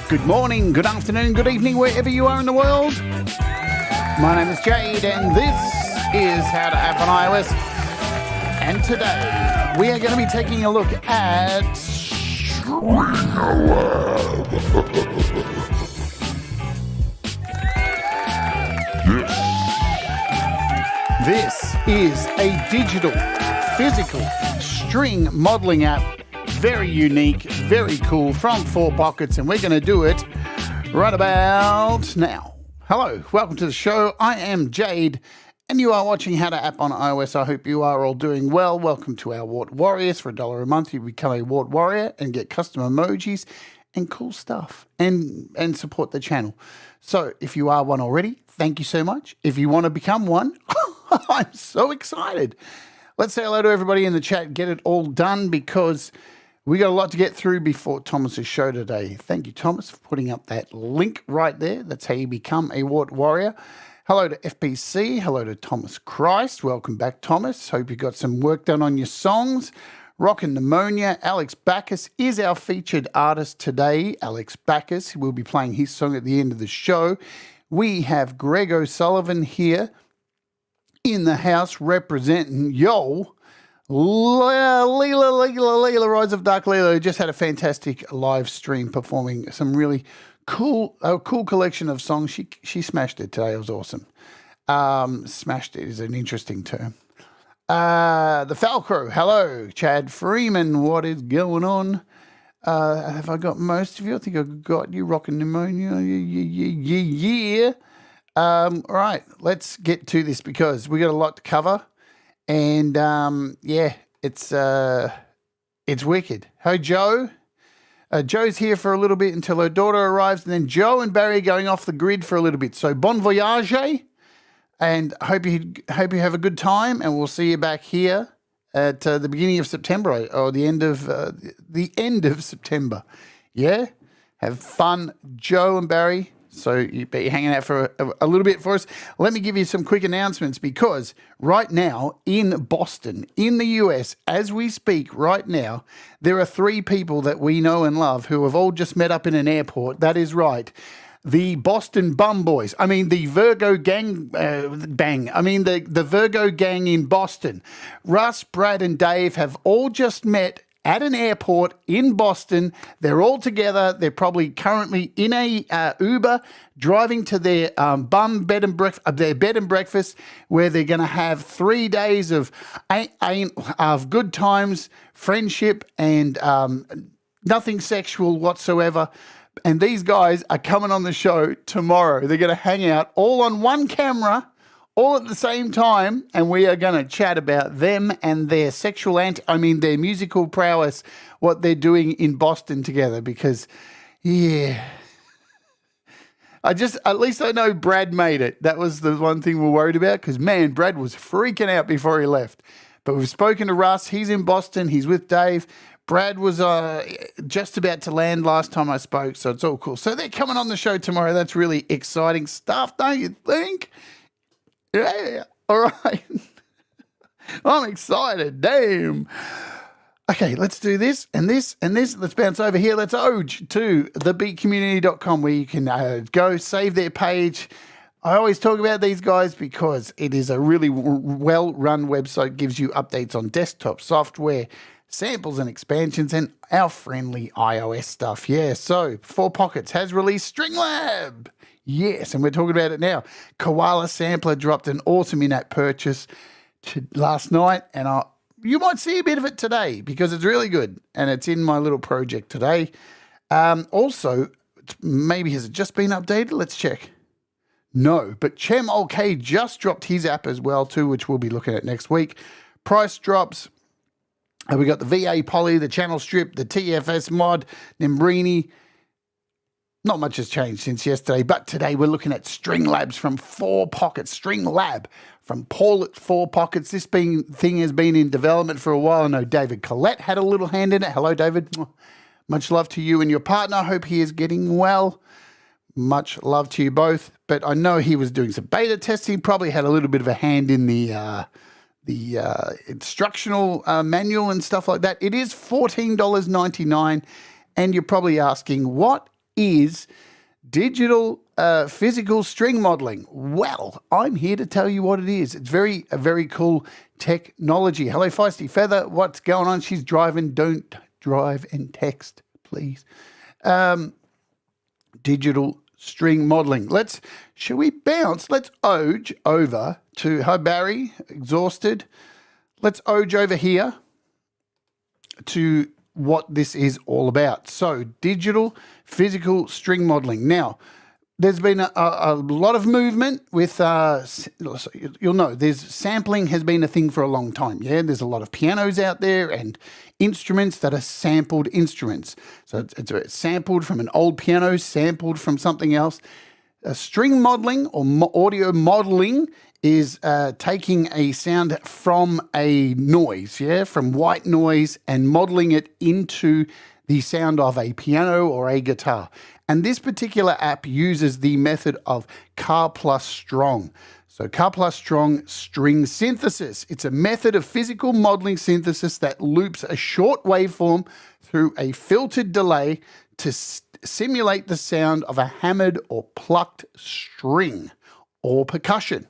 Good morning, good afternoon, good evening, wherever you are in the world. My name is Jade, and this is How to App on iOS. And today, we are going to be taking a look at StringLab. This is a digital, physical string modeling app. Very unique, very cool, from 4Pockets, and we're going to do it right about now. Hello, welcome to the show. I am Jade, and you are watching How to App on iOS. I hope you are all doing well. Welcome to our Wart Warriors. For $1 a month, you become a Wart Warrior and get custom emojis and cool stuff and support the channel. So if you are one already, thank you so much. If you want to become one, I'm so excited. Let's say hello to everybody in the chat. Get it all done because we got a lot to get through before Thomas's show today. Thank you, Thomas, for putting up that link right there. That's how you become a Wart Warrior. Hello to FPC. Hello to Thomas Christ. Welcome back, Thomas. Hope you got some work done on your songs. Rockin' Pneumonia. Alex Backus is our featured artist today. Alex Backus will be playing his song at the end of the show. We have Greg O'Sullivan here in the house representing Yo. Leela, Rise of Dark Leela, just had a fantastic live stream performing some really cool collection of songs. She smashed it today. It was awesome. Smashed it is an interesting term. The Falcro, hello. Chad Freeman, what is going on? Have I got most of you? I think I've got you. Rockin' Pneumonia. Yeah. All right, let's get to this because we got a lot to cover. And, it's wicked. Hey, Joe. Joe's here for a little bit until her daughter arrives, and then Joe and Barry are going off the grid for a little bit. So, bon voyage, and hope you have a good time, and we'll see you back here at the beginning of September, or the end of September. Yeah? Have fun, Joe and Barry. So you bet you're hanging out for a little bit for us. Let me give you some quick announcements because right now in Boston, in the US, as we speak right now, there are 3 people that we know and love who have all just met up in an airport. That is right. The Boston Bum Boys. I mean, the Virgo gang the Virgo gang in Boston. Russ, Brad, and Dave have all just met at an airport in Boston. They're all together. They're probably currently in a Uber driving to their bed and breakfast where they're going to have 3 days of good times, friendship, and nothing sexual whatsoever. And these guys are coming on the show tomorrow. They're going to hang out all on one camera, all at the same time, and we are going to chat about them and their their musical prowess, what they're doing in Boston together, because, yeah, at least I know Brad made it. That was the one thing we're worried about, because, man, Brad was freaking out before he left. But we've spoken to Russ. He's in Boston. He's with Dave. Brad was just about to land last time I spoke, so it's all cool. So they're coming on the show tomorrow. That's really exciting stuff, don't you think? Yeah, all right. I'm excited. Damn. Okay, let's do this and this and this. Let's bounce over here. Let's ode to thebeatcommunity.com where you can go save their page. I always talk about these guys because it is a really well-run website, gives you updates on desktop software, samples and expansions, and our friendly iOS stuff. Yeah, so 4Pockets has released StringLab. Yes, and we're talking about it now. Koala Sampler dropped an awesome in-app purchase last night, and you might see a bit of it today because it's really good, and it's in my little project today. Also, maybe has it just been updated? Let's check. No, but Chem OK just dropped his app as well too, which we'll be looking at next week. Price drops. We got the VA Poly, the Channel Strip, the TFS Mod, Nembrini. Not much has changed since yesterday, but today we're looking at StringLabs from 4Pockets. StringLab from Paul at 4Pockets. This thing has been in development for a while. I know David Collette had a little hand in it. Hello, David. Much love to you and your partner. Hope he is getting well. Much love to you both. but I know he was doing some beta testing, probably had a little bit of a hand in the instructional manual and stuff like that. It is $14.99, and you're probably asking, what is digital physical string modeling? Well, I'm here to tell you what it is. It's a very cool technology. Hello, Feisty Feather. What's going on? She's driving. Don't drive and text, please. Digital string modeling. Shall we bounce? Let's oge over to, hi Barry, exhausted. Let's oge over here to what this is all about. So digital physical string modeling. Now, there's been a lot of movement with, you'll know, sampling has been a thing for a long time. Yeah, there's a lot of pianos out there and instruments that are sampled instruments. So it's sampled from an old piano, sampled from something else. String modeling or audio modeling is taking a sound from a noise, from white noise, and modeling it into the sound of a piano or a guitar. And this particular app uses the method of Karplus-Strong. So Karplus-Strong string synthesis. It's a method of physical modeling synthesis that loops a short waveform through a filtered delay to simulate the sound of a hammered or plucked string or percussion.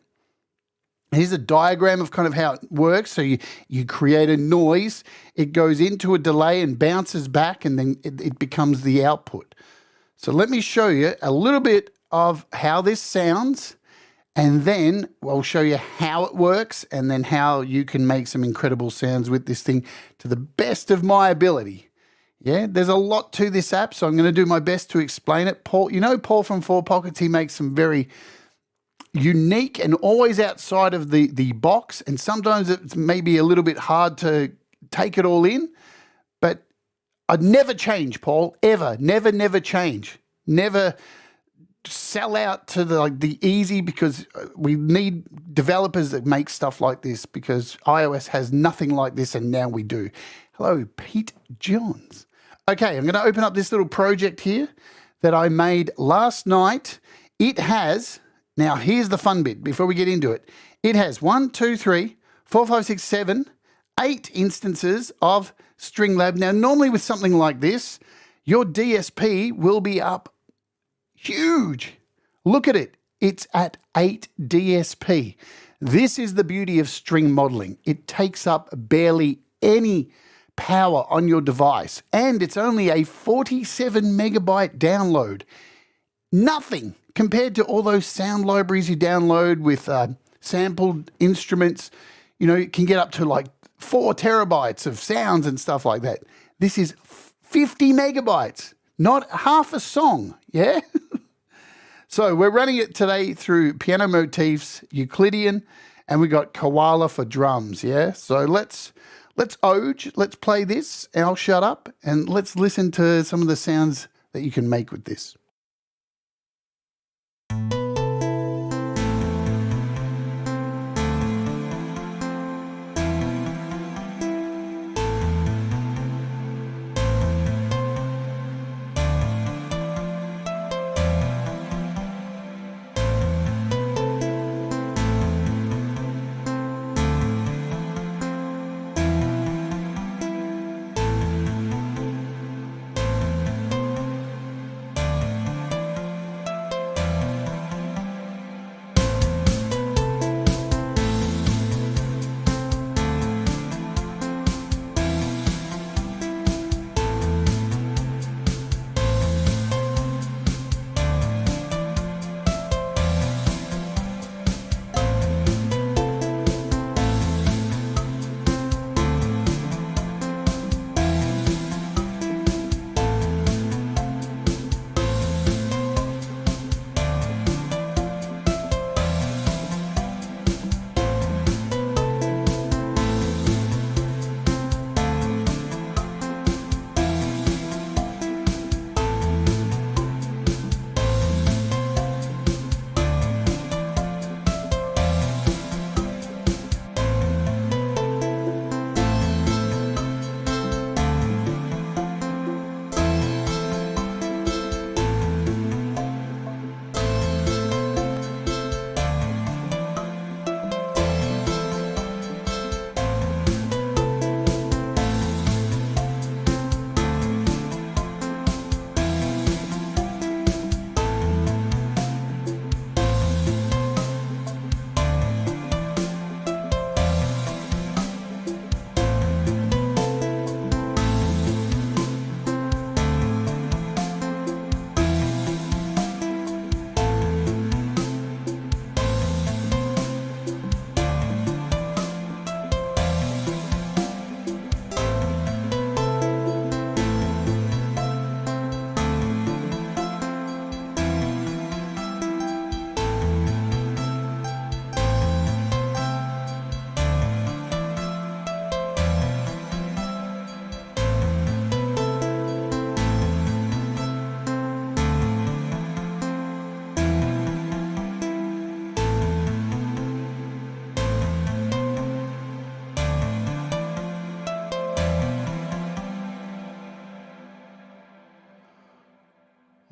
Here's a diagram of kind of how it works. So you create a noise, it goes into a delay and bounces back, and then it becomes the output. So let me show you a little bit of how this sounds, and then I'll show you how it works, and then how you can make some incredible sounds with this thing to the best of my ability. Yeah, there's a lot to this app, so I'm going to do my best to explain it. Paul, you know Paul from Four Pockets, he makes some very unique and always outside of the box, and sometimes it's maybe a little bit hard to take it all in, but I'd never change, Paul, ever, never change, never sell out to the easy, because we need developers that make stuff like this, because iOS has nothing like this, and now we do. Hello, Pete Johns. Okay, I'm going to open up this little project here that I made last night. It has, now here's the fun bit before we get into it. It has 1, 2, 3, 4, 5, 6, 7, 8 instances of StringLab. Now, normally with something like this, your DSP will be up huge. Look at it. It's at 8 DSP. This is the beauty of string modeling. It takes up barely any power on your device, and it's only a 47 megabyte download. Nothing compared to all those sound libraries you download with sampled instruments. You know, it can get up to like 4 terabytes of sounds and stuff like that. This is 50 megabytes, not half a song, yeah? So we're running it today through Piano Motifs, Euclidean, and we got Koala for drums, yeah? So let's oge, let's play this, and I'll shut up, and let's listen to some of the sounds that you can make with this.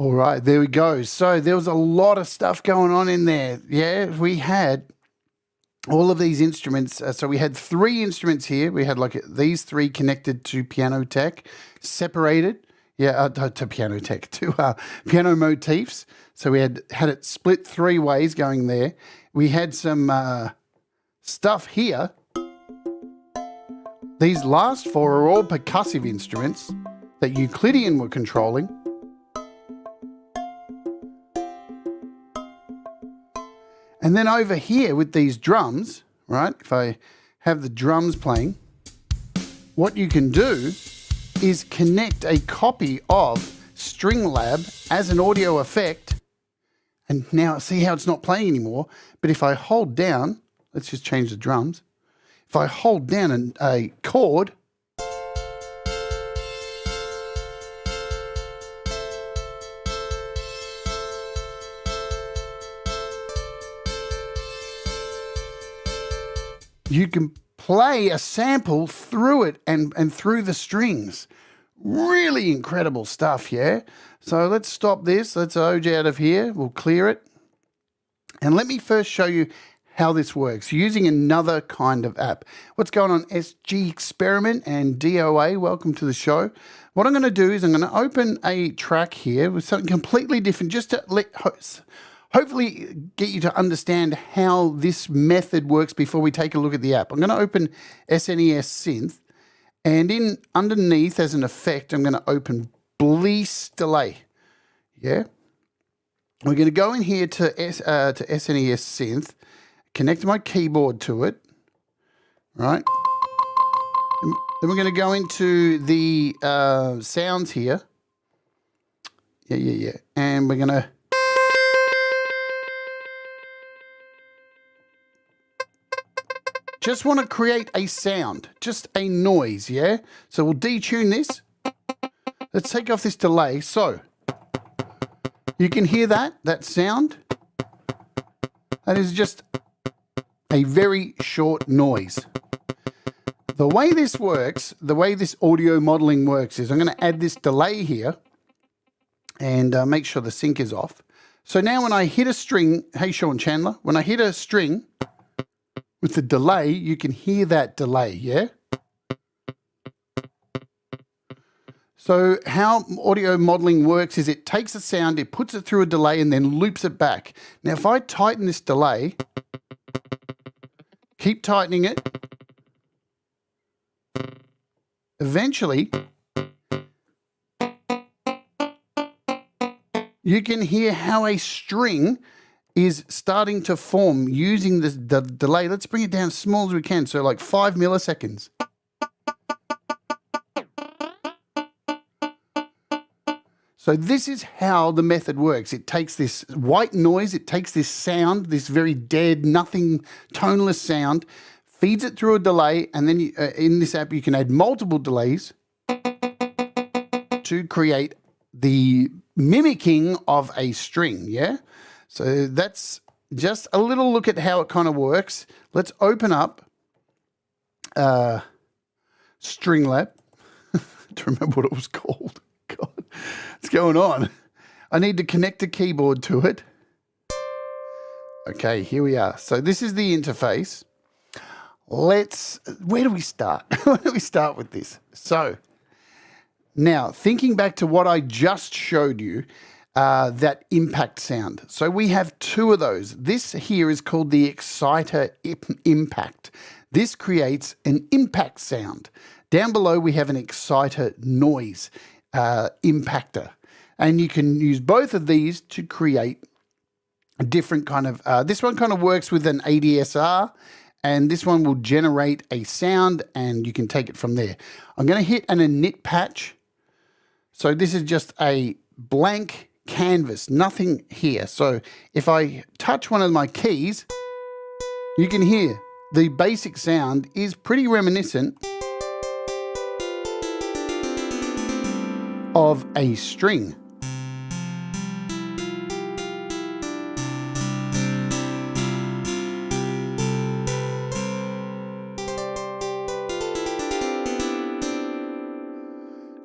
All right, there we go. So there was a lot of stuff going on in there. Yeah, we had all of these instruments. So we had 3 instruments here. We had like these 3 connected to piano tech, separated. Yeah, to piano tech, to piano motifs. So we had it split 3 ways going there. We had some stuff here. These last 4 are all percussive instruments that Euclidean were controlling. And then over here with these drums, right, if I have the drums playing, what you can do is connect a copy of StringLab as an audio effect. And now see how it's not playing anymore. But if I hold down, let's just change the drums. If I hold down a chord, you can play a sample through it and through the strings. Really incredible stuff, yeah? So let's stop this. Let's OJ out of here. We'll clear it. And let me first show you how this works using another kind of app. What's going on, SG Experiment and DOA? Welcome to the show. What I'm going to do is I'm going to open a track here with something completely different just to hopefully get you to understand how this method works before we take a look at the app. I'm going to open SNES Synth, and underneath as an effect, I'm going to open Blease Delay. Yeah? We're going to go in here to SNES Synth, connect my keyboard to it, right? Then we're going to go into the sounds here. Yeah. And we're going to just want to create a sound, just a noise, yeah? So we'll detune this. Let's take off this delay. So you can hear that sound. That is just a very short noise. The way this works, the way this audio modeling works is I'm going to add this delay here and make sure the sync is off. So now when I hit a string, hey Sean Chandler, when I hit a string with the delay, you can hear that delay, yeah? So how audio modeling works is it takes a sound, it puts it through a delay and then loops it back. Now if I tighten this delay, keep tightening it, eventually you can hear how a string is starting to form using the delay. Let's bring it down as small as we can, so like 5 milliseconds. So this is how the method works. It takes this white noise, it takes this sound, this very dead, nothing, toneless sound, feeds it through a delay, and then in this app you can add multiple delays to create the mimicking of a string, yeah? So that's just a little look at how it kind of works. Let's open up StringLab to remember what it was called. God, what's going on? I need to connect a keyboard to it. Okay, here we are. So this is the interface. Where do we start? Where do we start with this? So now thinking back to what I just showed you, that impact sound. So we have 2 of those. This here is called the exciter impact. This creates an impact sound. Down below we have an exciter noise impactor. And you can use both of these to create a different kind of, this one kind of works with an ADSR, and this one will generate a sound and you can take it from there. I'm going to hit an init patch. So this is just a blank canvas, nothing here. So if I touch one of my keys, you can hear the basic sound is pretty reminiscent of a string.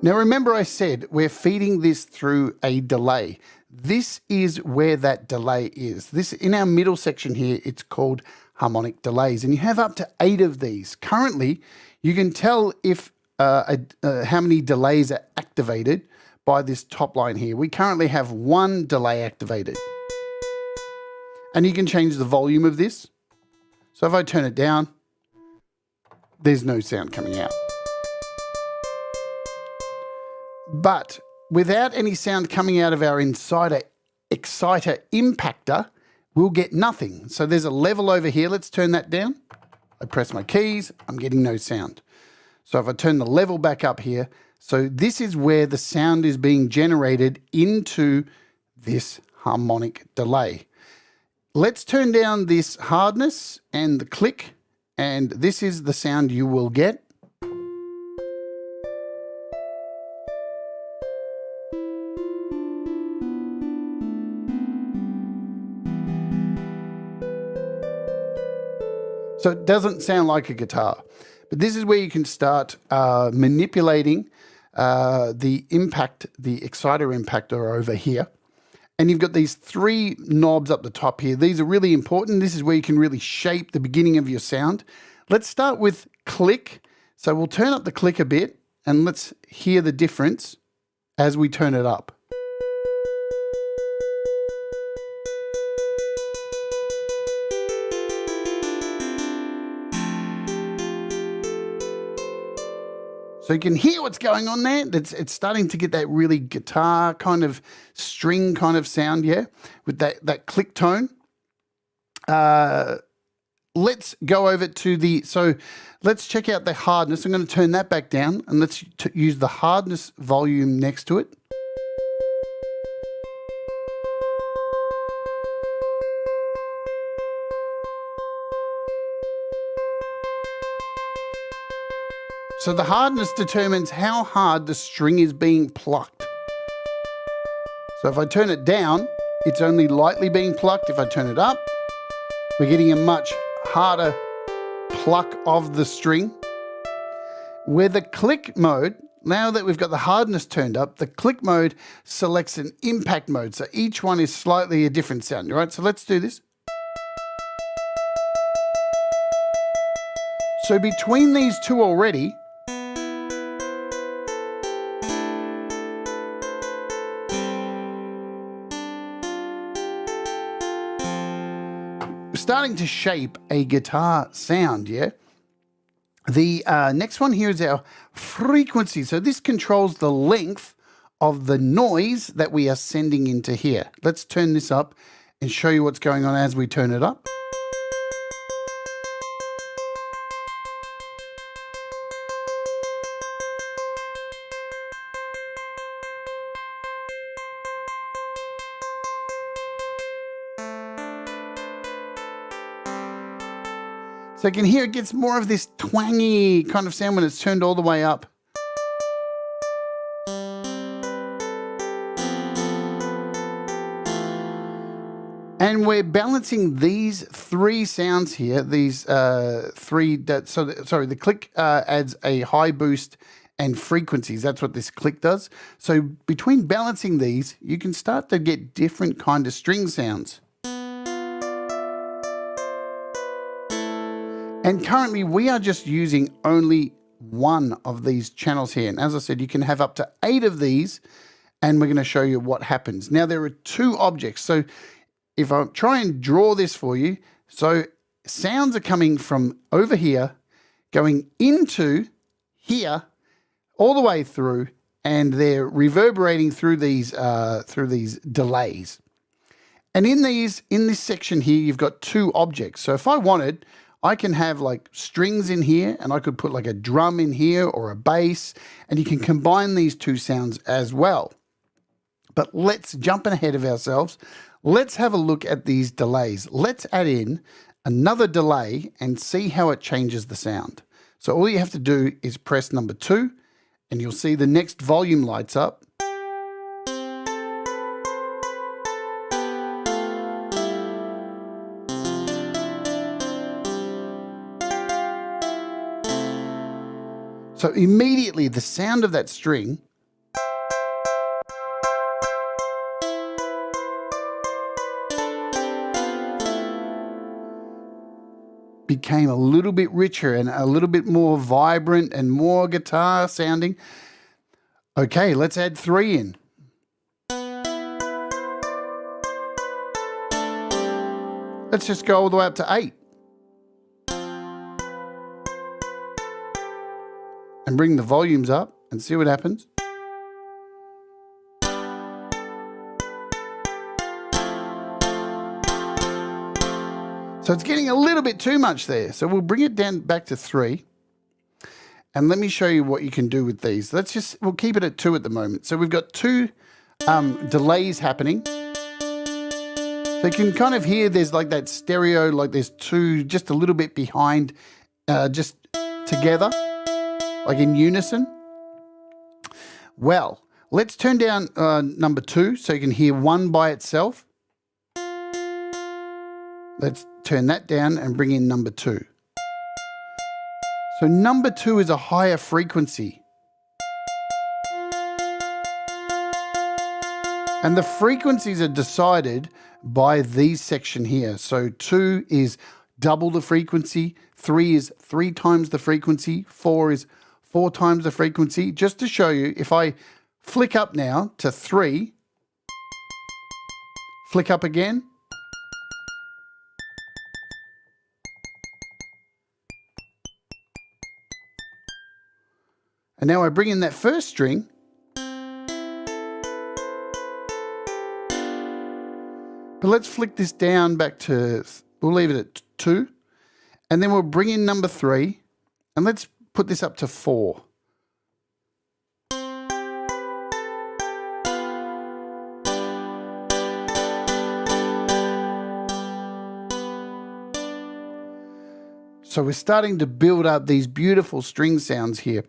Now remember I said we're feeding this through a delay. This is where that delay is. This, in our middle section here, it's called harmonic delays, and you have up to 8 of these. Currently, you can tell if how many delays are activated by this top line here. We currently have 1 delay activated. And you can change the volume of this. So if I turn it down, there's no sound coming out. But without any sound coming out of our exciter impactor, we'll get nothing. So there's a level over here. Let's turn that down. I press my keys. I'm getting no sound. So if I turn the level back up here, so this is where the sound is being generated into this harmonic delay. Let's turn down this hardness and the click, and this is the sound you will get. So it doesn't sound like a guitar, but this is where you can start manipulating the exciter impactor over here. And you've got these 3 knobs up the top here. These are really important. This is where you can really shape the beginning of your sound. Let's start with click. So we'll turn up the click a bit and let's hear the difference as we turn it up. So you can hear what's going on there. It's starting to get that really guitar kind of string kind of sound, yeah, with that click tone. Let's go over to so let's check out the hardness. I'm going to turn that back down and let's use the hardness volume next to it. So the hardness determines how hard the string is being plucked. So if I turn it down, it's only lightly being plucked. If I turn it up, we're getting a much harder pluck of the string. Where the click mode, now that we've got the hardness turned up, the click mode selects an impact mode. So each one is slightly a different sound, right? So let's do this. So between these two already, starting to shape a guitar sound, yeah? The next one here is our frequency. So this controls the length of the noise that we are sending into here. Let's turn this up and show you what's going on as we turn it up. So you can hear it gets more of this twangy kind of sound when it's turned all the way up. And we're balancing these 3 sounds here, these the click adds a high boost and frequencies. That's what this click does. So between balancing these, you can start to get different kind of string sounds. And currently we are just using only 1 of these channels here. And as I said, you can have up to 8 of these, and we're going to show you what happens. Now there are 2 objects. So if I try and draw this for you, so sounds are coming from over here, going into here, all the way through, and they're reverberating through these delays. And in this section here, you've got 2 objects. So if I wanted, I can have like strings in here, and I could put like a drum in here or a bass, and you can combine these 2 sounds as well. But let's jump ahead of ourselves. Let's have a look at these delays. Let's add in another delay and see how it changes the sound. So all you have to do is press number 2, and you'll see the next volume lights up. So immediately the sound of that string became a little bit richer and a little bit more vibrant and more guitar sounding. Okay, let's add 3 in. Let's just go all the way up to 8. And bring the volumes up and see what happens. So it's getting a little bit too much there. So we'll bring it down back to 3. And let me show you what you can do with these. We'll keep it at 2 at the moment. So we've got 2 delays happening. So you can kind of hear there's like that stereo, like there's 2 just a little bit behind, just together, like in unison. Well, let's turn down number 2 so you can hear 1 by itself. Let's turn that down and bring in number 2. So number 2 is a higher frequency. And the frequencies are decided by these section here. So 2 is double the frequency, 3 is 3 times the frequency, 4 is 4 times the frequency. Just to show you, if I flick up now to 3, flick up again, and now I bring in that first string, but let's flick this down back to, we'll leave it at 2, and then we'll bring in number 3, and let's put this up to 4. So we're starting to build up these beautiful string sounds here.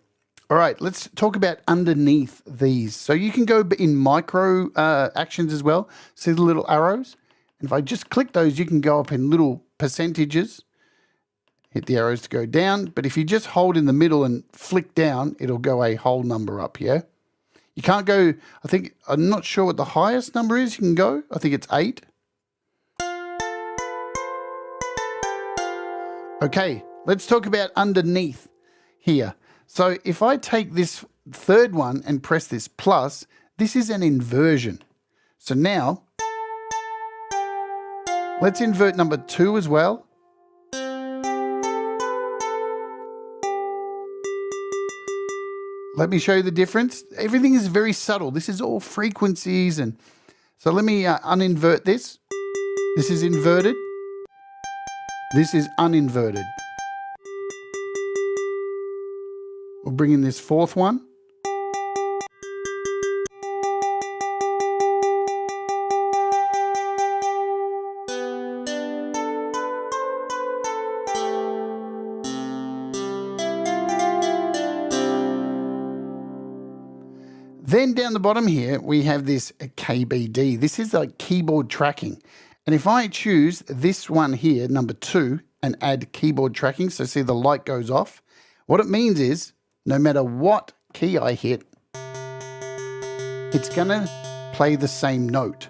All right, let's talk about underneath these. So you can go in micro actions as well. See the little arrows? And if I just click those, you can go up in little percentages. Hit the arrows to go down. But if you just hold in the middle and flick down, it'll go a whole number up, yeah? You can't go, I'm not sure what the highest number is you can go. I think it's 8. Okay, let's talk about underneath here. So if I take this third one and press this plus, this is an inversion. So now, let's invert number 2 as well. Let me show you the difference. Everything is very subtle. This is all frequencies. And so let me uninvert this. This is inverted. This is uninverted. We'll bring in this fourth one. Then down the bottom here, we have this KBD. This is like keyboard tracking. And if I choose this one here, number 2, and add keyboard tracking, so see the light goes off, what it means is no matter what key I hit, it's going to play the same note,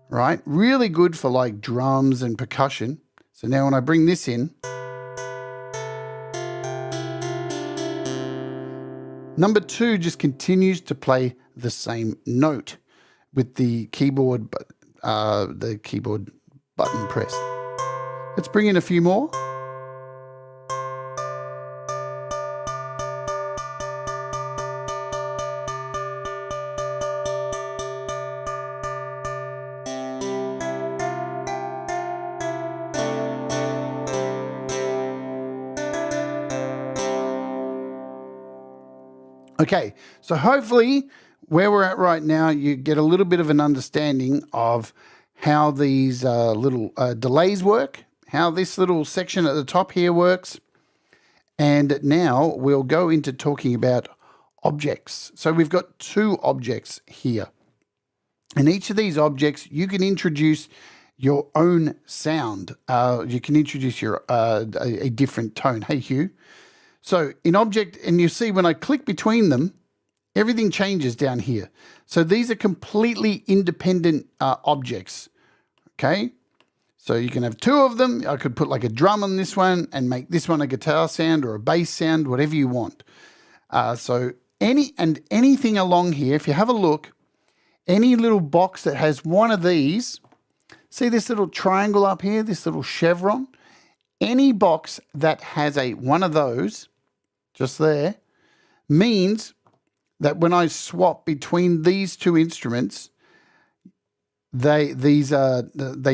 right? Really good for like drums and percussion. So now when I bring this in, number 2 just continues to play the same note with the keyboard button pressed. Let's bring in a few more. Okay, so hopefully where we're at right now, you get a little bit of an understanding of how these little delays work, how this little section at the top here works. And now we'll go into talking about objects. So we've got 2 objects here. And each of these objects, you can introduce your own sound. You can introduce your a different tone. Hey, Hugh. So in object, and you see when I click between them, everything changes down here. So these are completely independent objects, okay? So you can have two of them. I could put like a drum on this one and make this one a guitar sound or a bass sound, whatever you want. So anything along here, if you have a look, any little box that has one of these, see this little triangle up here, this little chevron, any box that has one of those just there means that when I swap between these two instruments, they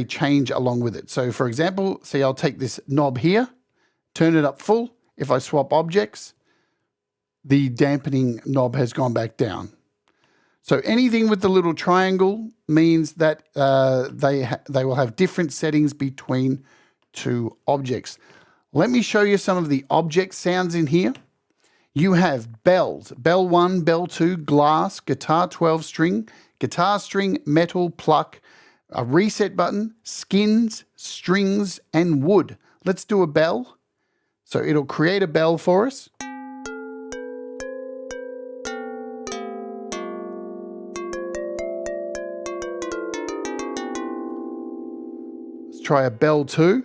change along with it. So for example, see, I'll take this knob here, turn it up full. If I swap objects, the dampening knob has gone back down. So anything with the little triangle means that they will have different settings between two objects. Let me show you some of the object sounds in here. You have bells, bell 1, bell 2, glass, guitar 12 string, guitar string, metal, pluck, a reset button, skins, strings, and wood. Let's do a bell. So it'll create a bell for us. Let's try a bell 2.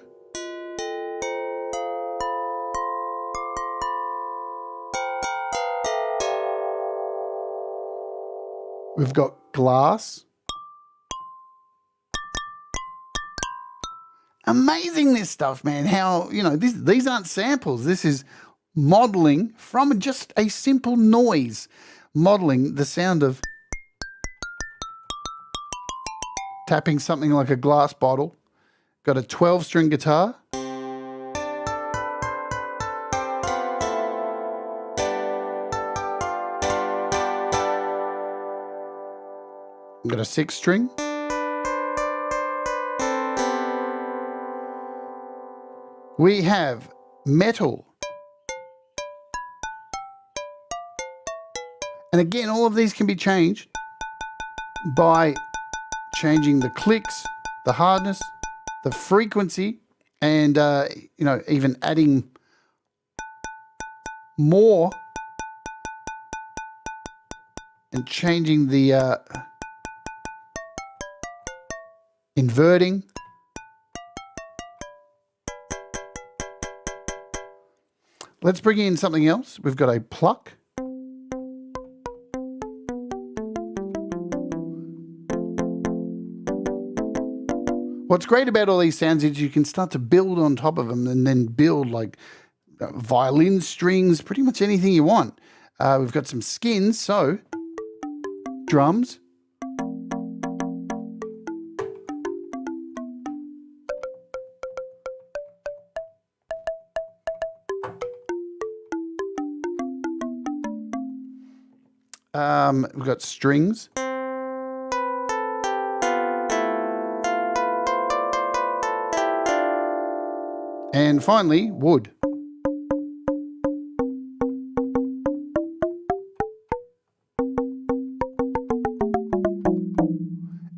We've got glass. Amazing, this stuff, man. How, these aren't samples. This is modeling from just a simple noise, modeling the sound of tapping something like a glass bottle. Got a 12-string guitar. I've got a 6-string. We have metal. And again, all of these can be changed by changing the clicks, the hardness, the frequency, and even adding more and changing the inverting. Let's bring in something else. We've got a pluck. What's great about all these sounds is you can start to build on top of them and then build like violin strings, pretty much anything you want. We've got some skins, so drums. We've got strings. And finally, wood.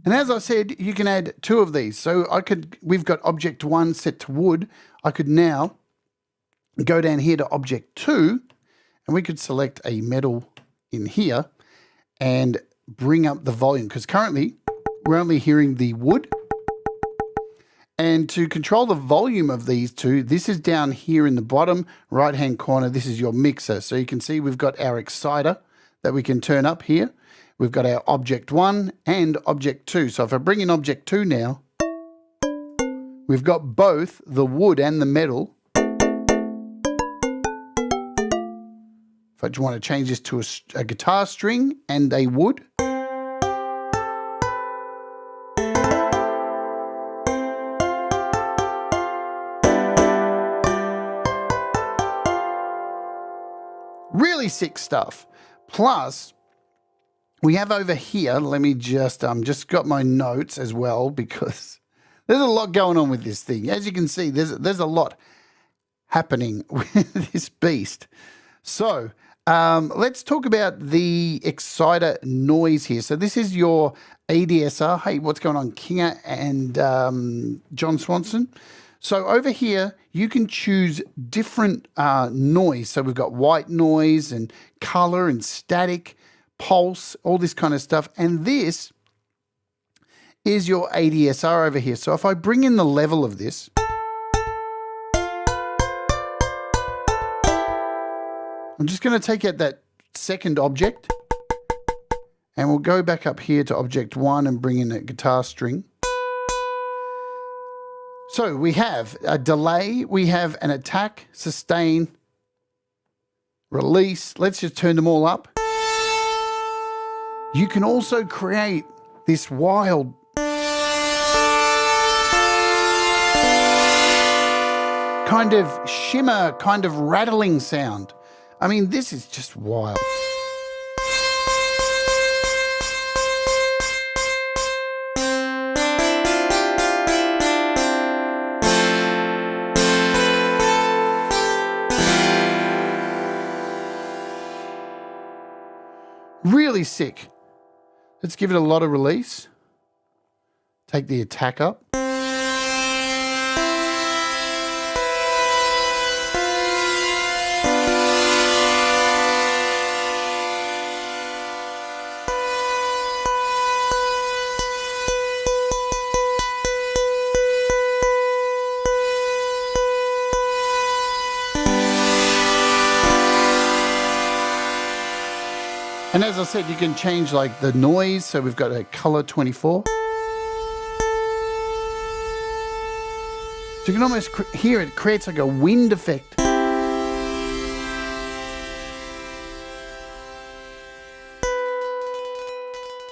And as I said, you can add two of these. So we've got object 1 set to wood. I could now go down here to object 2, and we could select a metal in here and bring up the volume, because currently we're only hearing the wood. And to control the volume of these two, this is down here in the bottom right hand corner. This is your mixer. So you can see we've got our exciter that we can turn up here. We've got our object 1 and object 2. So if I bring in object 2 now, we've got both the wood and the metal. If I want to change this to a guitar string and a wood. Really sick stuff. Plus, we have over here, let me just got my notes as well, because there's a lot going on with this thing. As you can see, there's a lot happening with this beast. So let's talk about the exciter noise here. So this is your ADSR. Hey, what's going on, Kinger and John Swanson? So over here, you can choose different noise. So we've got white noise and color and static, pulse, all this kind of stuff. And this here's your ADSR over here. So if I bring in the level of this, I'm just going to take out that second object, and we'll go back up here to object 1 and bring in a guitar string. So we have a delay, we have an attack, sustain, release. Let's just turn them all up. You can also create this wild kind of shimmer, kind of rattling sound. I mean, this is just wild. Really sick. Let's give it a lot of release. Take the attack up. And as I said, you can change like the noise. So we've got a color 24. So you can almost hear it creates like a wind effect.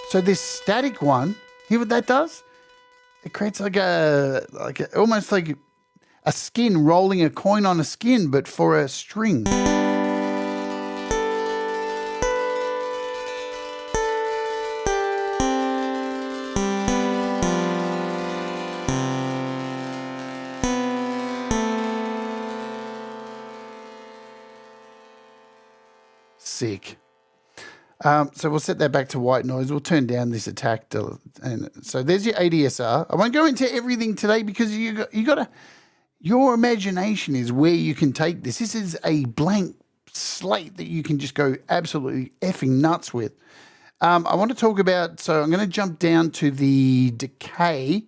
So this static one, hear what that does? It creates like almost like a skin, rolling a coin on a skin, but for a string. Sick. So we'll set that back to white noise. We'll turn down this attack. And so there's your ADSR. I won't go into everything today because your imagination is where you can take this. This is a blank slate that you can just go absolutely effing nuts with. I want to talk about, so I'm going to jump down to the decay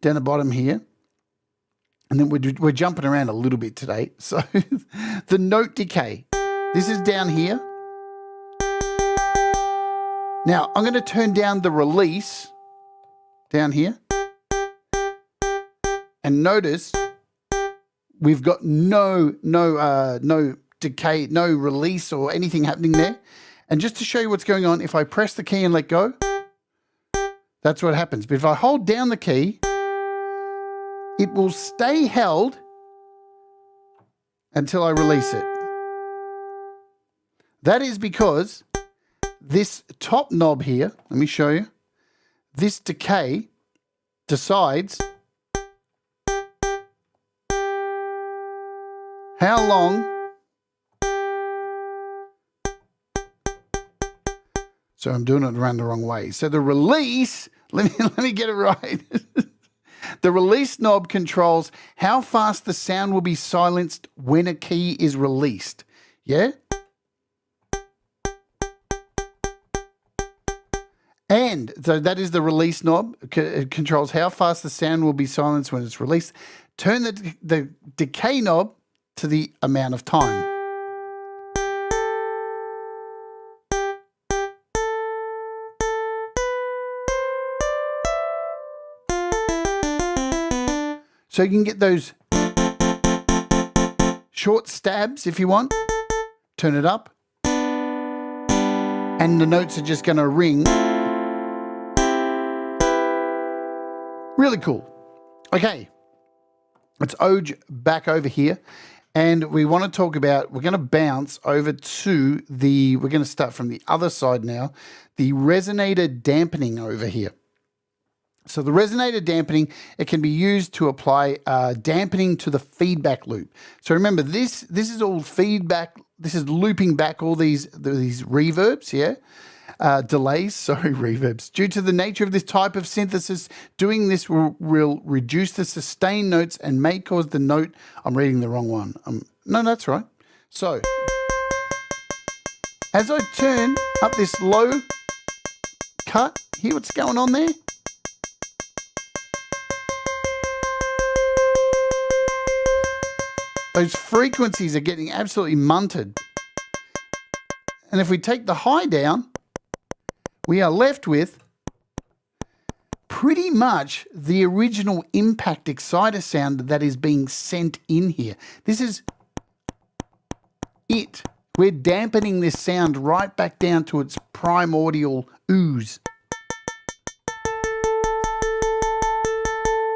down the bottom here. And then we're jumping around a little bit today. So the note decay. This is down here. Now, I'm going to turn down the release down here. And notice we've got no decay, no release or anything happening there. And just to show you what's going on, if I press the key and let go, that's what happens. But if I hold down the key, it will stay held until I release it. That is because this top knob here, let me show you, this decay decides how long. So I'm doing it around the wrong way. So the release, let me get it right. The release knob controls how fast the sound will be silenced when a key is released. Yeah? And so that is the release knob. It controls how fast the sound will be silenced when it's released. Turn the decay knob to the amount of time. So you can get those short stabs if you want. Turn it up. And the notes are just going to ring. Really cool. Okay, let's oge back over here. And we want to talk about, we're going to bounce over to we're going to start from the other side now, the resonator dampening over here. So the resonator dampening, it can be used to apply dampening to the feedback loop. So remember, this is all feedback. This is looping back all these reverbs, yeah? Delays, sorry, reverbs. Due to the nature of this type of synthesis, doing this will reduce the sustained notes and may cause the note, I'm reading the wrong one. No, that's right. So, as I turn up this low cut, hear what's going on there? those frequencies are getting absolutely munted. And if we take the high down, we are left with pretty much the original impact exciter sound that is being sent in here. This is it. We're dampening this sound right back down to its primordial ooze.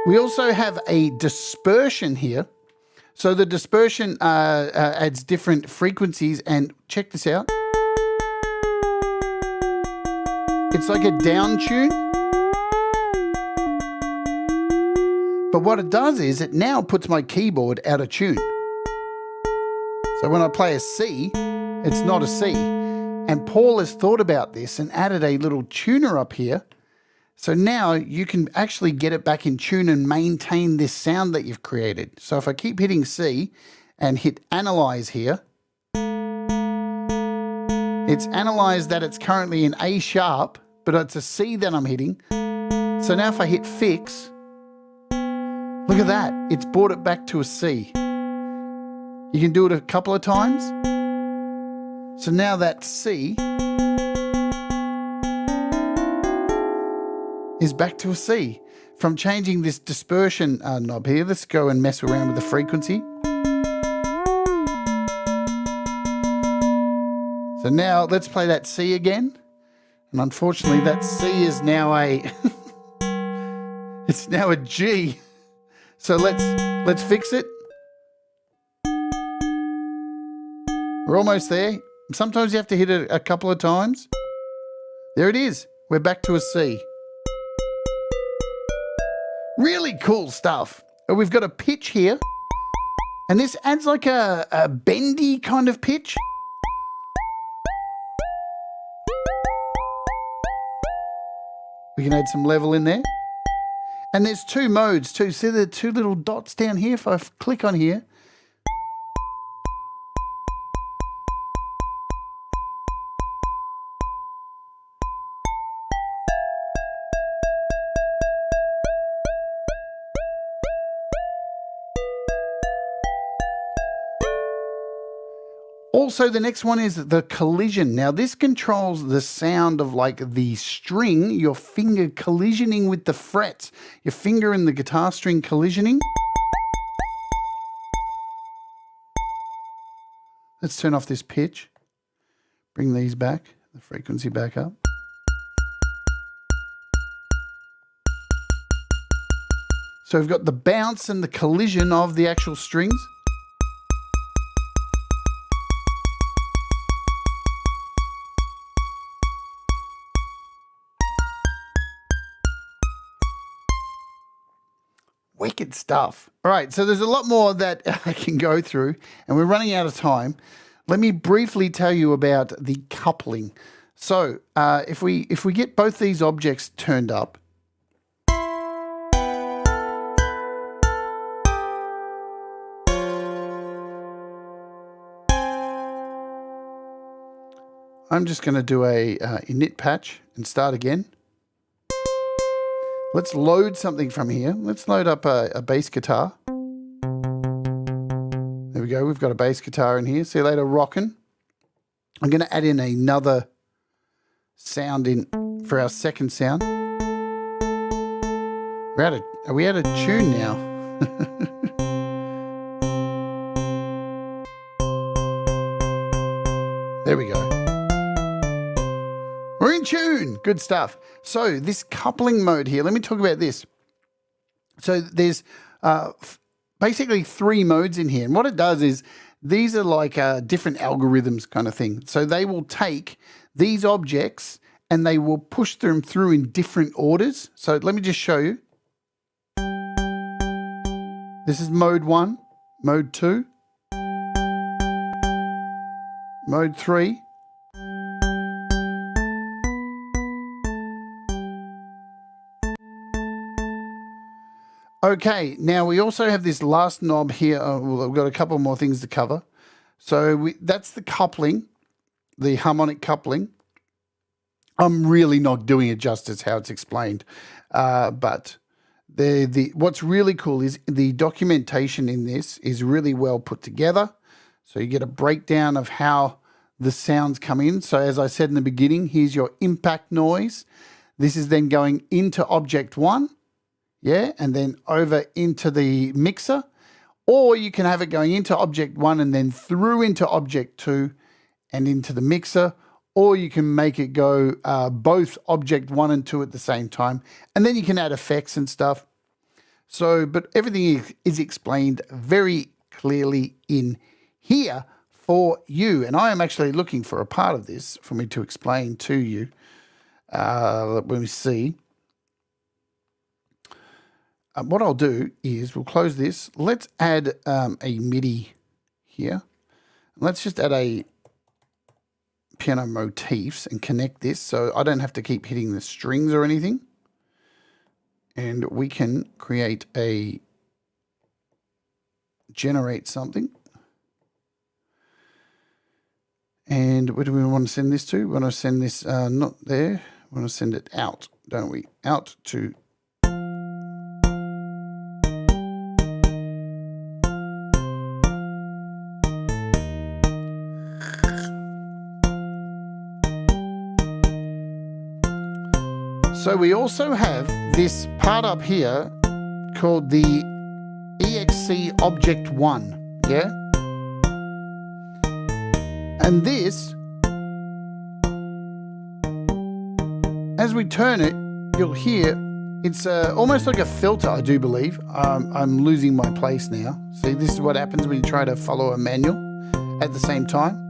We also have a dispersion here. So the dispersion adds different frequencies, and check this out. It's like a down tune. But what it does is it now puts my keyboard out of tune. So when I play a C, it's not a C. And Paul has thought about this and added a little tuner up here. So now you can actually get it back in tune and maintain this sound that you've created. So if I keep hitting C and hit analyze here, it's analyzed that it's currently in A sharp, but it's a C that I'm hitting. So now if I hit fix, look at that. It's brought it back to a C. You can do it a couple of times. So now that C is back to a C from changing this dispersion knob here. Let's go and mess around with the frequency. So now let's play that C again. And unfortunately that C is now a it's now a G. So let's fix it. We're almost there. Sometimes you have to hit it a couple of times. There it is. We're back to a C. Really cool stuff. We've got a pitch here. And this adds like a bendy kind of pitch. We can add some level in there. And there's two modes too. See the two little dots down here? If I click on here. Also, the next one is the collision. Now, this controls the sound of like the string, your finger collisioning with the frets. Your finger and the guitar string collisioning. Let's turn off this pitch. Bring these back, the frequency back up. So we've got the bounce and the collision of the actual strings. Wicked stuff. All right, so there's a lot more that I can go through, and we're running out of time. Let me briefly tell you about the coupling. So if we get both these objects turned up, I'm just going to do a init patch and start again. Let's load something from here. Let's load up a bass guitar. There we go. We've got a bass guitar in here. See you later, rockin'. I'm going to add in another sound in for our second sound. Are we out of tune now? There we go. We're in tune. Good stuff. So this coupling mode here, let me talk about this. So there's basically three modes in here. And what it does is these are like different algorithms kind of thing. So they will take these objects and they will push them through in different orders. So let me just show you. This is mode 1, mode 2, mode 3, okay, now we also have this last knob here. Well, we've got a couple more things to cover. So that's the coupling, the harmonic coupling. I'm really not doing it justice how it's explained, but What's really cool is the documentation in this is really well put together. So you get a breakdown of how the sounds come in. So as I said in the beginning, here's your impact noise. This is then going into object 1, yeah, and then over into the mixer. Or you can have it going into object 1 and then through into object 2 and into the mixer. Or you can make it go both object 1 and 2 at the same time. And then you can add effects and stuff. So, but everything is explained very clearly in here for you. And I am actually looking for a part of this for me to explain to you. Let me see. What I'll do is we'll close this. Let's add a MIDI here. Let's just add a piano motifs and connect this so I don't have to keep hitting the strings or anything. And we can create generate something. And where do we want to send this to? We want to send this not there. We want to send it out, don't we? Out to So we also have this part up here called the EXC Object 1, yeah? And this, as we turn it, you'll hear it's almost like a filter, I do believe. I'm losing my place now. See, this is what happens when you try to follow a manual at the same time.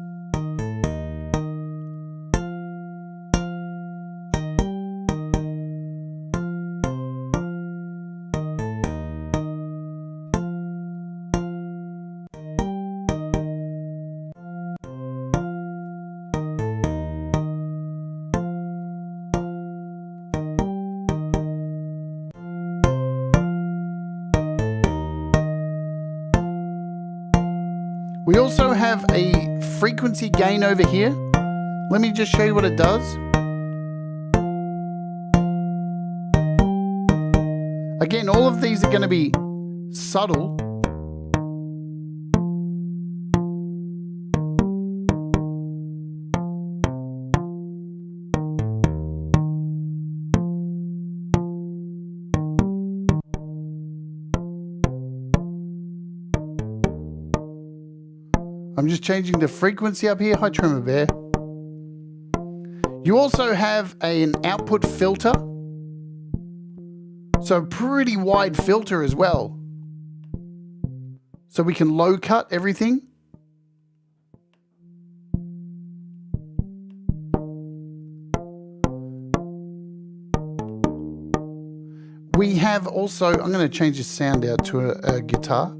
We also have a frequency gain over here. Let me just show you what it does. Again, all of these are going to be subtle. I'm just changing the frequency up here. Hi, Trimmer Bear. You also have an output filter. So pretty wide filter as well. So we can low cut everything. We have also, I'm going to change the sound out to a guitar.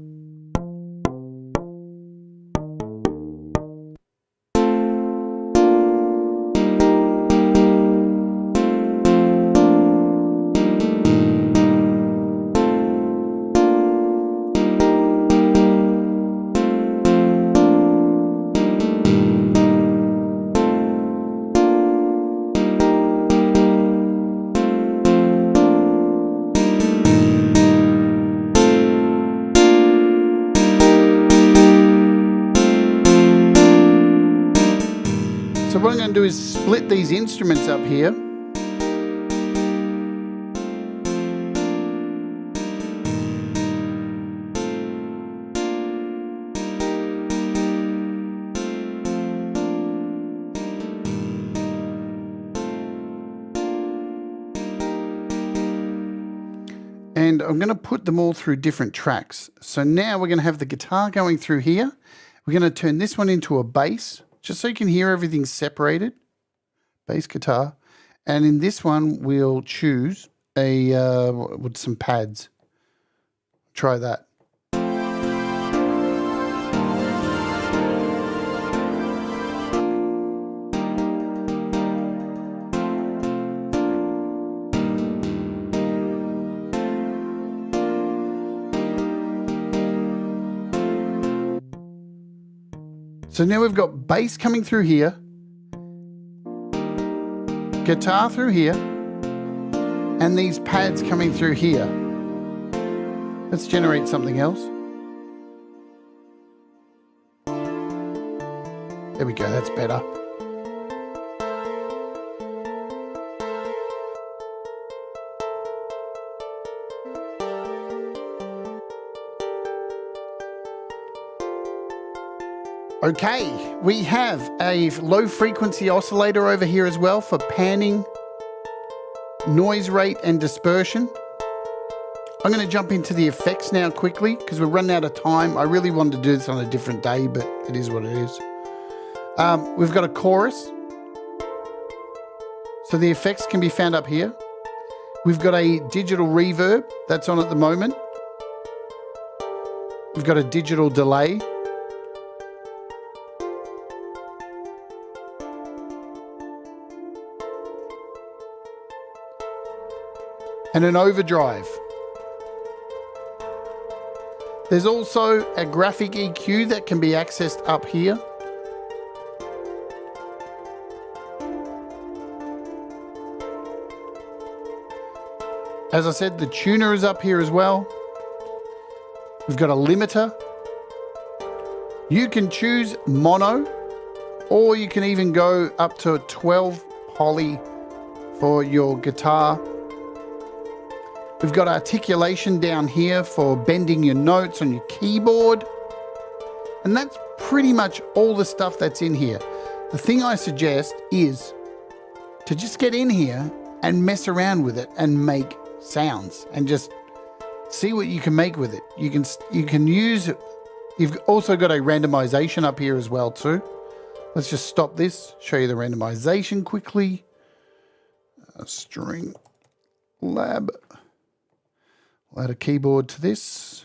So what I'm going to do is split these instruments up here. And I'm going to put them all through different tracks. So now we're going to have the guitar going through here. We're going to turn this one into a bass, just so you can hear everything separated. Bass guitar. And in this one, we'll choose a with some pads. Try that. So now we've got bass coming through here, guitar through here, and these pads coming through here. Let's generate something else. There we go, that's better. Okay, we have a low frequency oscillator over here as well for panning, noise rate and dispersion. I'm going to jump into the effects now quickly because we're running out of time. I really wanted to do this on a different day, but it is what it is. We've got a chorus. So the effects can be found up here. We've got a digital reverb that's on at the moment. We've got a digital delay. And an overdrive. There's also a graphic EQ that can be accessed up here. As I said, the tuner is up here as well. We've got a limiter. You can choose mono, or you can even go up to 12 poly for your guitar. We've got articulation down here for bending your notes on your keyboard. And that's pretty much all the stuff that's in here. The thing I suggest is to just get in here and mess around with it and make sounds and just see what you can make with it. You can use it. You've also got a randomization up here as well too. Let's just stop this, show you the randomization quickly. StringLab. I'll add a keyboard to this.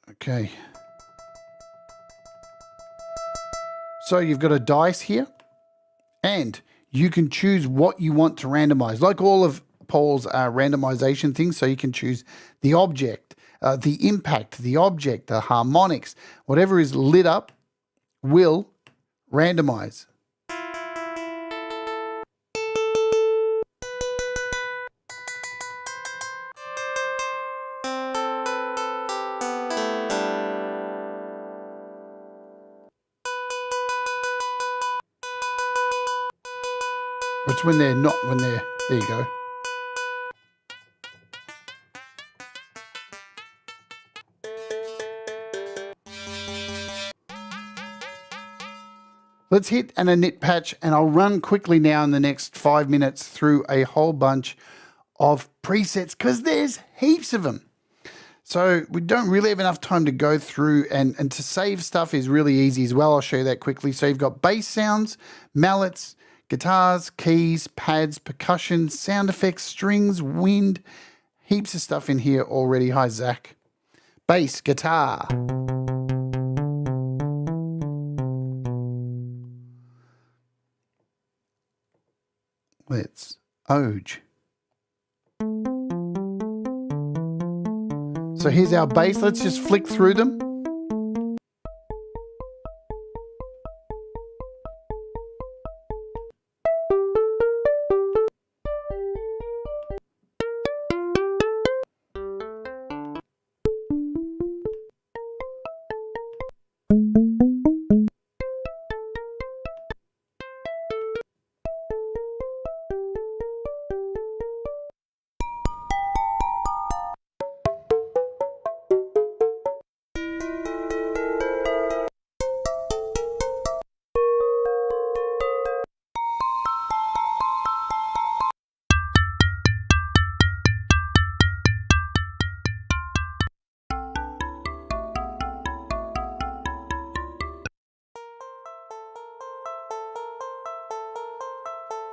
Okay. So you've got a dice here, and you can choose what you want to randomize, like all of Paul's randomization things. So you can choose the object, the impact, the object, the harmonics, whatever is lit up will randomize. It's when they're not, when they're, there you go. Let's hit an init patch, and I'll run quickly now in the next 5 minutes through a whole bunch of presets because there's heaps of them. So we don't really have enough time to go through, and to save stuff is really easy as well. I'll show you that quickly. So you've got bass sounds, mallets, guitars, keys, pads, percussion, sound effects, strings, wind, heaps of stuff in here already. Hi, Zach. Bass, guitar. Let's Oj. So here's our bass. Let's just flick through them.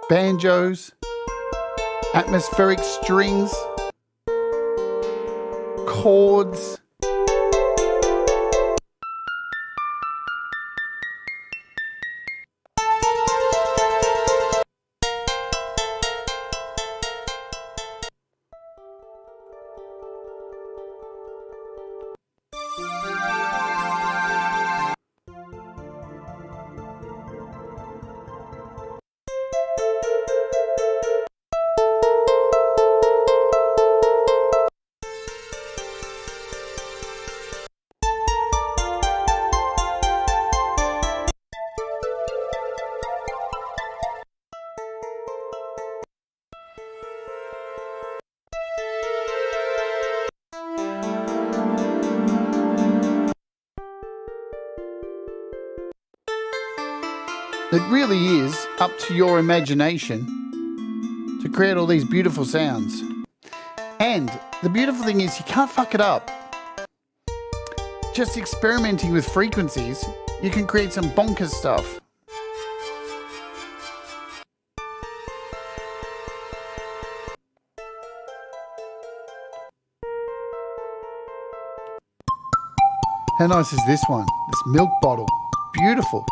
Banjos, atmospheric strings, chords, it really is up to your imagination to create all these beautiful sounds. And the beautiful thing is you can't fuck it up. Just experimenting with frequencies, you can create some bonkers stuff. How nice is this one? This milk bottle. Beautiful.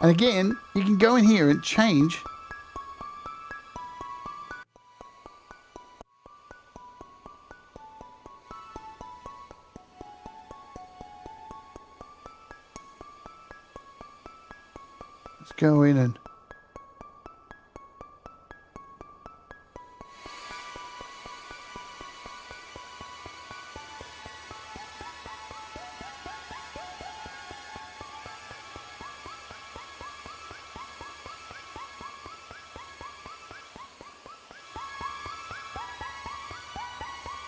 And again, you can go in here and change. Let's go in and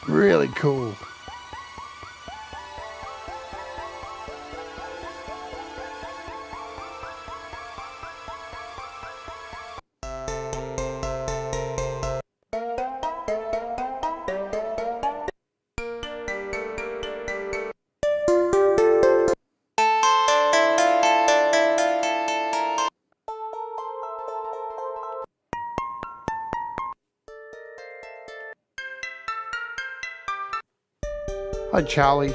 really cool. Hi, Charlie.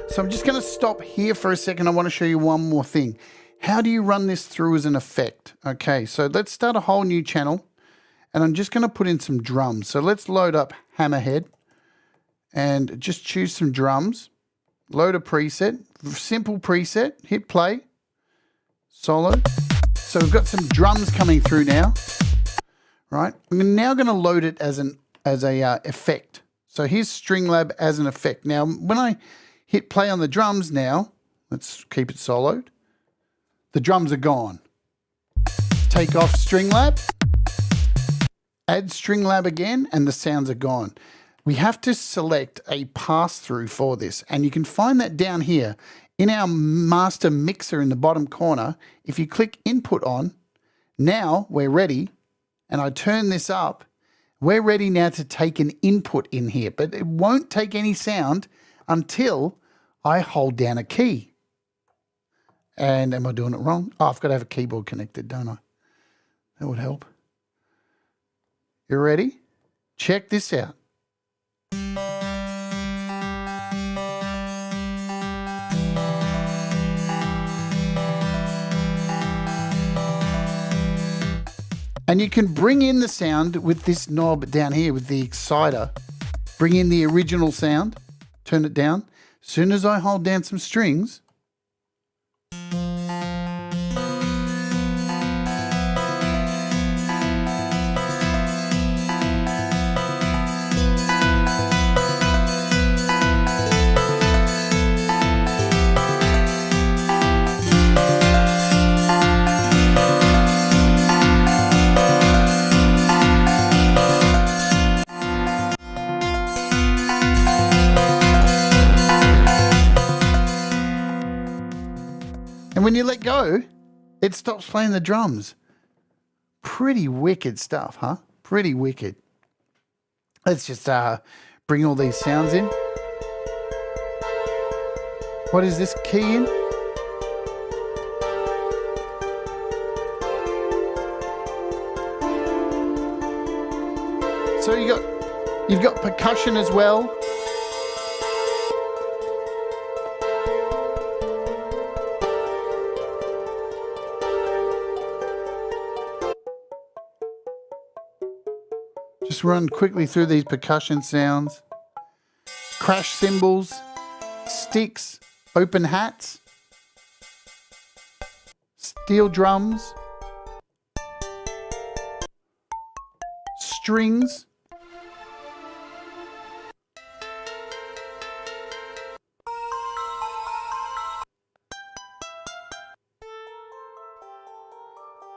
So I'm just going to stop here for a second. I want to show you one more thing. How do you run this through as an effect? Okay, so let's start a whole new channel. And I'm just going to put in some drums. So let's load up Hammerhead and just choose some drums. Load a preset, simple preset, hit play, solo. So we've got some drums coming through now, right? I'm now going to load it as a effect. So here's StringLab as an effect. Now, when I hit play on the drums now, let's keep it soloed. The drums are gone. Take off StringLab, add StringLab again, and the sounds are gone. We have to select a pass-through for this, and you can find that down here in our master mixer in the bottom corner. If you click input on, now we're ready, and I turn this up, we're ready now to take an input in here, but it won't take any sound until I hold down a key. And am I doing it wrong? Oh, I've got to have a keyboard connected, don't I? That would help. You ready? Check this out. And you can bring in the sound with this knob down here with the exciter. Bring in the original sound, turn it down. As soon as I hold down some strings, and when you let go, it stops playing the drums. Pretty wicked stuff, huh? Pretty wicked. Let's just bring all these sounds in. What is this key in? So you've got percussion as well. Just run quickly through these percussion sounds. Crash cymbals, sticks, open hats, steel drums, strings,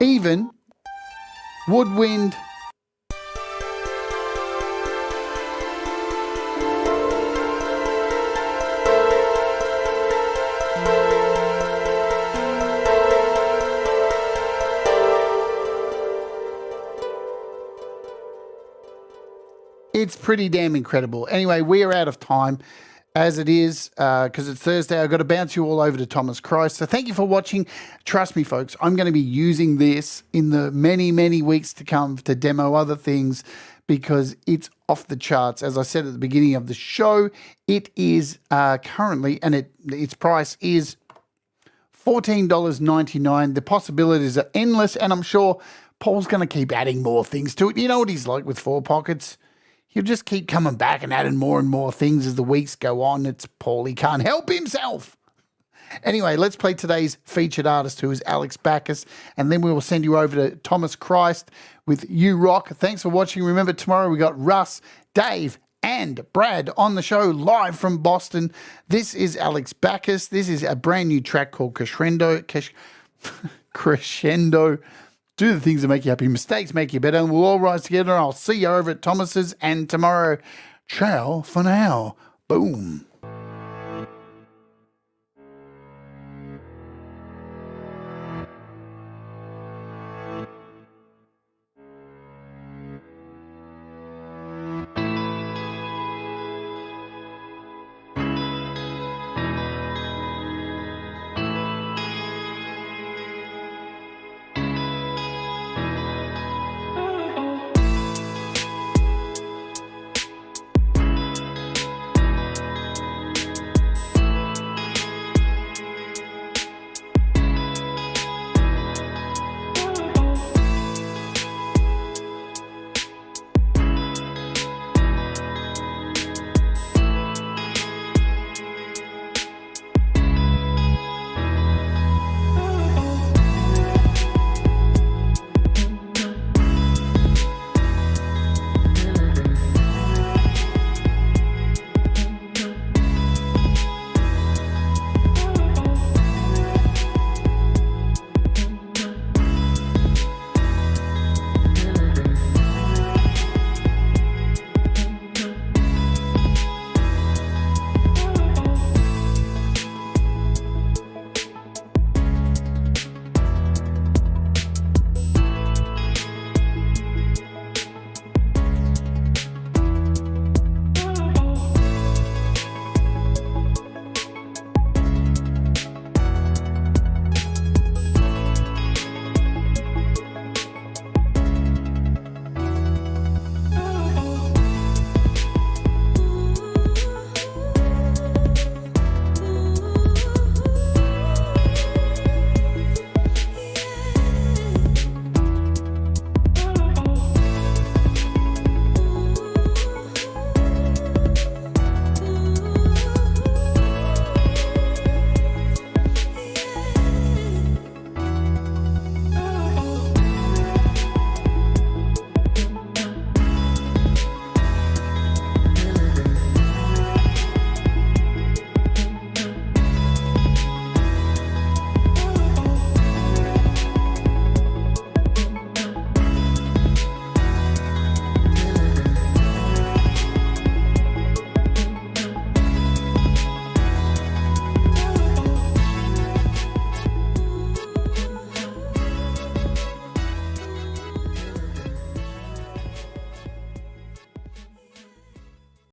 even woodwind, It's pretty damn incredible. Anyway, we are out of time as it is because it's Thursday. I've got to bounce you all over to Thomas Christ. So thank you for watching. Trust me, folks, I'm going to be using this in the many, many weeks to come to demo other things because it's off the charts. As I said at the beginning of the show, it is currently, and its price is $14.99. The possibilities are endless, and I'm sure Paul's going to keep adding more things to it. You know what he's like with 4Pockets. He'll just keep coming back and adding more and more things as the weeks go on. It's Paul. He can't help himself. Anyway, let's play today's featured artist, who is Alex Backus, and then we will send you over to Thomas Christ with You Rock. Thanks for watching. Remember, tomorrow we got Russ, Dave, and Brad on the show live from Boston. This is Alex Backus. This is a brand new track called Crescendo. Crescendo. Do the things that make you happy. Mistakes make you better, and we'll all rise together. I'll see you over at Thomas's and tomorrow. Ciao for now. Boom.